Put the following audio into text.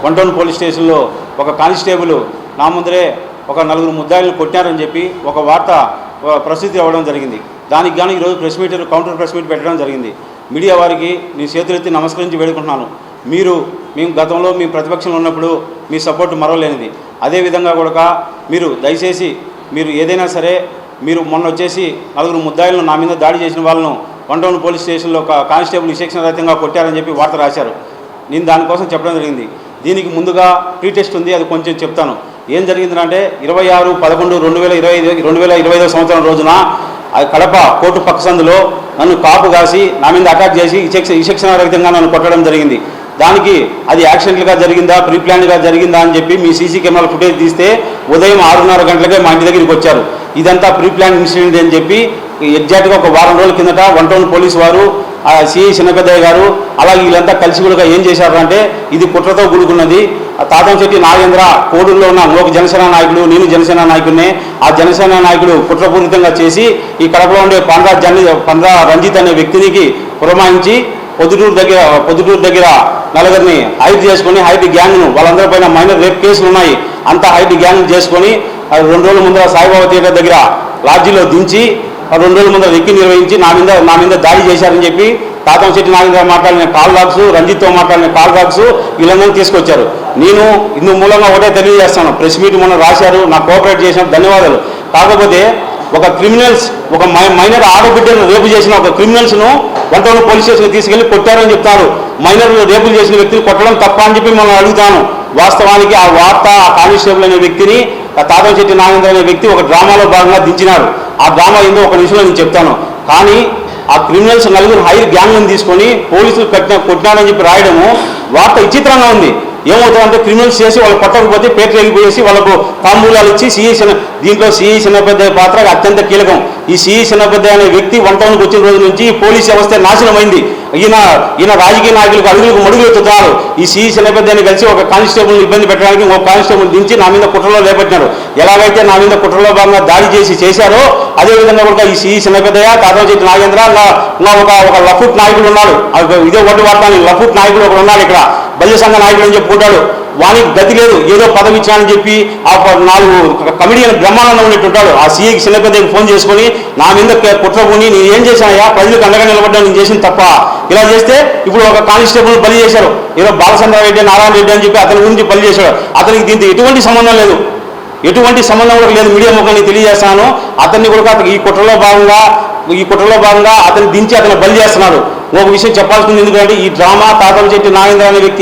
One town police స్టేషన్లో ఒక constable నా ముందరే ఒక 4 ముద్దాయిలను కొట్టారని చెప్పి ఒక వార్త ప్రసిద్ధి అవ్వడం జరిగింది. దానికి గాను ఈరోజు కౌంటర్ ప్రెస్ మీట్ పెట్టడం జరిగింది. మీడియా వారికి నేను చేతులెత్తి నమస్కరించి వేడుకుంటున్నాను. మేము గతంలో మీ ప్రతిపక్షంలో ఉన్నప్పుడు మీ సపోర్ట్ మరవలేనిది. అదేవిధంగా కూడా మీరు దయచేసి మీరు ఏదైనా సరే మీరు మొన్న వచ్చేసి 4 ముద్దాయిలను నా మీద దాడి చేసిన వాళ్ళను వన్ టౌన్ పోలీస్ స్టేషన్లో ఒక కానిస్టేబుల్ విచక్షణరహితంగా కొట్టారని చెప్పి వార్త రాశారు. నేను దానికోసం చెప్పడం జరిగింది. దీనికి ముందుగా ప్రీ టెస్ట్ ఉంది, అది కొంచెం చెప్తాను. ఏం జరిగిందంటే 26/11/2025 సంవత్సరం రోజున కడప కోర్టు పక్క సందులో నన్ను కాపు కాసి నా మీద అటాక్ చేసి విచక్షణరహితంగా నన్ను కొట్టడం జరిగింది. దానికి అది యాక్సిడెంట్గా జరిగిందా ప్రీ ప్లాన్గా జరిగిందా అని చెప్పి మీ సీసీ కెమెరాల ఫుటేజ్ తీస్తే ఉదయం 6:30 గంటలకే మా ఇంటి దగ్గరికి వచ్చారు. ఇదంతా ప్రీ ప్లాన్ ఇన్సిడెంట్ అని చెప్పి ఎగ్జాక్ట్గా ఒక వారం రోజుల కిందట వన్ టౌన్ పోలీసు వారు సిఐ చిన్నపెద్దయ్య గారు అలాగే వీళ్ళంతా కలిసి కూడా ఏం చేశారు అంటే ఇది కుట్రతో కూడుకున్నది. తాతంశెట్టి నాగేంద్ర కోడూరులో ఉన్న ఒక జనసేన నాయకుడు, నేను జనసేన నాయకుడినే, ఆ జనసేన నాయకుడు కుట్రపూరితంగా చేసి ఈ కడపలో ఉండే పండ్రా రంజిత్ అనే వ్యక్తినికి పురమాయించి పొద్దుటూరు దగ్గర నలుగురిని హైడ్ చేసుకొని హైడ్ గ్యాంగ్ను వాళ్ళందరి పైన మైనర్ రేప్ కేసులు ఉన్నాయి. అంతా హైడ్ గ్యాంగ్ చేసుకొని 2 రోజుల ముందర సాయిబాబా థియేటర్ దగ్గర లాడ్జీలో దించి 2 రోజుల ముందర రెక్కి నిర్వహించి నా మీద దాడి చేశారని చెప్పి తాతంశెట్టి నాగేంద్ర మాట్లాడిన కాల్ బాక్స్, రంజిత్తో మాట్లాడిన కాల్ బాక్స్ వీళ్ళందరినీ తీసుకొచ్చారు. నేను ఇందు మూలంగా ఒకటే తెలియజేస్తాను, ప్రెస్ మీట్ మొన్న రాశారు, నాకు కోఆపరేట్ చేసిన ధన్యవాదాలు. కాకపోతే ఒక క్రిమినల్స్ ఒక మైనర్ ఆడబిడ్డను రేపు చేసిన ఒక క్రిమినల్స్ను వన్ టౌన్ పోలీస్ స్టేషన్కి తీసుకెళ్లి కొట్టారని చెప్తారు. మైనర్ రేపులు చేసిన వ్యక్తిని కొట్టడం తప్ప అని చెప్పి మనం అడుగుతాను. వాస్తవానికి ఆ వార్త ఆ కానిస్టేబుల్ అనే వ్యక్తిని తాతంశెట్టి నాగేంద్ర అనే వ్యక్తి ఒక డ్రామాలో భాగంగా దించినారు. ఆ డ్రామా ఏందో ఒక నిమిషంలో నేను చెప్తాను. కానీ ఆ క్రిమినల్స్ 4 హైర్ గ్యాంగ్లను తీసుకొని పోలీసులు కొట్టినారని చెప్పి రాయడము వార్త విచిత్రంగా ఉంది. ఏమవుతుందంటే క్రిమినల్స్ చేసి వాళ్ళు కొట్టకపోతే పేటలు వెళ్ళిపోయేసి వాళ్ళకు తాంబూలాలు ఇచ్చి దీంట్లో సిఐ చిన్నపెద్దయ్య పాత్ర అత్యంత కీలకం. ఈ సిఐ చిన్నపెద్దయ్య అనే వ్యక్తి వన్ టౌన్కి వచ్చిన రోజు నుంచి పోలీస్ వ్యవస్థ నాశనమైంది. ఈయన రాజకీయ నాయకులకు అడుగులకు మడుగులు ఎత్తుతారు. ఈ సిఐ చిన్నపెద్దయ్యని కలిసి ఒక కానిస్టేబుల్ని ఇబ్బంది పెట్టడానికి ఒక కానిస్టేబుల్ దించి నా మీద కుట్రలో లేపట్టినారు. ఎలాగైతే నా మీద కుట్రలో భాగంగా దాడి చేశారో అదేవిధంగా కూడా ఈ సిఐ చిన్నపెద్దయ్య, తాతంశెట్టి నాగేంద్ర, ఒక లఫుట్ నాయకుడు ఉన్నాడు. ఇదే ఒకటి వార్త, లఫుట్ నాయకుడు ఒకడు ఉన్నాడు ఇక్కడ, బల్య సంఘ నాయకుడు అని చెప్పుకుంటాడు. వానికి గతి లేదు, ఏదో పదవి ఇచ్చానని చెప్పి ఆ 4 కమిడియన్ బ్రహ్మానందం ఉన్నట్టుంటాడు. ఆ సీఐకి చిన్నపెద్దకి ఫోన్ చేసుకొని నా మీద కుట్రపోని నేను ఏం చేశానయ్యా, ప్రజలకు అండగా నిలబడ్డా నేను చేసిన తప్ప, ఇలా చేస్తే ఇప్పుడు ఒక కానిస్టేబుల్ బలి చేశారు. ఏదో బాలచంద్రారెడ్డి నారాయణ రెడ్డి అని చెప్పి అతని గురించి బలి చేశాడు. అతనికి దీంతో ఎటువంటి సంబంధం లేదు, ఎటువంటి సంబంధం కూడా లేదు. మీడియా ముఖాన్ని తెలియజేస్తాను. అతన్ని కూడా ఈ కుట్రలో భాగంగా అతన్ని దించి అతను బలి చేస్తున్నారు. ఒక విషయం చెప్పాల్సింది, ఎందుకంటే ఈ డ్రామా తాతంశెట్టి నాగేంద్ర అనే వ్యక్తి